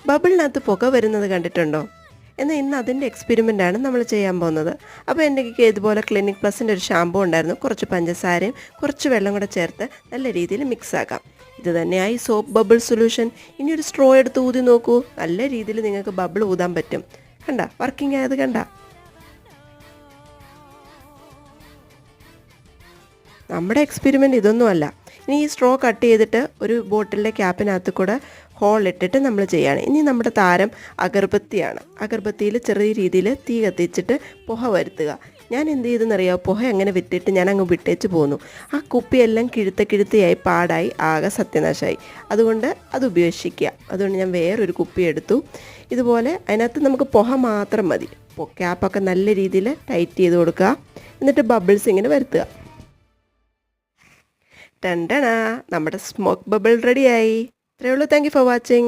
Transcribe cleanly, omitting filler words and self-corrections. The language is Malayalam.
ബബിളിനകത്ത് പുക വരുന്നത് കണ്ടിട്ടുണ്ടോ? എന്നാൽ ഇന്ന് അതിൻ്റെ എക്സ്പെരിമെൻ്റാണ് നമ്മൾ ചെയ്യാൻ പോകുന്നത്. അപ്പോൾ എൻ്റെ കയ്യിൽ ഇതുപോലെ ക്ലിനിക് പ്ലസിൻ്റെ ഒരു ഷാമ്പൂ ഉണ്ടായിരുന്നു. കുറച്ച് പഞ്ചസാരയും കുറച്ച് വെള്ളം കൂടെ ചേർത്ത് നല്ല രീതിയിൽ മിക്സ് ആക്കാം. ഇത് തന്നെയായി സോപ്പ് ബബിൾ സൊല്യൂഷൻ. ഇനി ഒരു സ്ട്രോ എടുത്ത് ഊതി നോക്കൂ. നല്ല രീതിയിൽ നിങ്ങൾക്ക് ബബിൾ ഊതാൻ പറ്റും. കണ്ട വർക്കിംഗ് ആയത് കണ്ട. നമ്മുടെ എക്സ്പെരിമെൻ്റ് ഇതൊന്നുമല്ല. ഇനി ഈ സ്ട്രോ കട്ട് ചെയ്തിട്ട് ഒരു ബോട്ടിലിൻ്റെ ക്യാപ്പിനകത്ത് കൂടെ ഹോൾ ഇട്ടിട്ട് നമ്മൾ ചെയ്യുകയാണ്. ഇനി നമ്മുടെ താരം അഗർബത്തിയാണ്. അഗർബത്തിയിൽ ചെറിയ രീതിയിൽ തീ കത്തിച്ചിട്ട് പുക വരുത്തുക. ഞാൻ എന്ത് ചെയ്തെന്നറിയാമോ? പുക അങ്ങനെ വിട്ടിട്ട് ഞാൻ അങ്ങ് വിട്ടേച്ച് പോന്നു. ആ കുപ്പിയെല്ലാം കിഴുത്തയായി പാടായി ആകെ സത്യനാശമായി. അതുകൊണ്ട് അത് ഉപേക്ഷിക്കുക. അതുകൊണ്ട് ഞാൻ വേറൊരു കുപ്പി എടുത്തു. ഇതുപോലെ അതിനകത്ത് നമുക്ക് പുക മാത്രം മതി. ക്യാപ്പൊക്കെ നല്ല രീതിയിൽ ടൈറ്റ് ചെയ്ത് കൊടുക്കുക. എന്നിട്ട് ബബിൾസ് ഇങ്ങനെ വരുത്തുക. ടണ്ടണ, നമ്മുടെ സ്മോക്ക് ബബിൾ റെഡിയായി. ഇത്രയേ ഉള്ളൂ. Thank you for watching.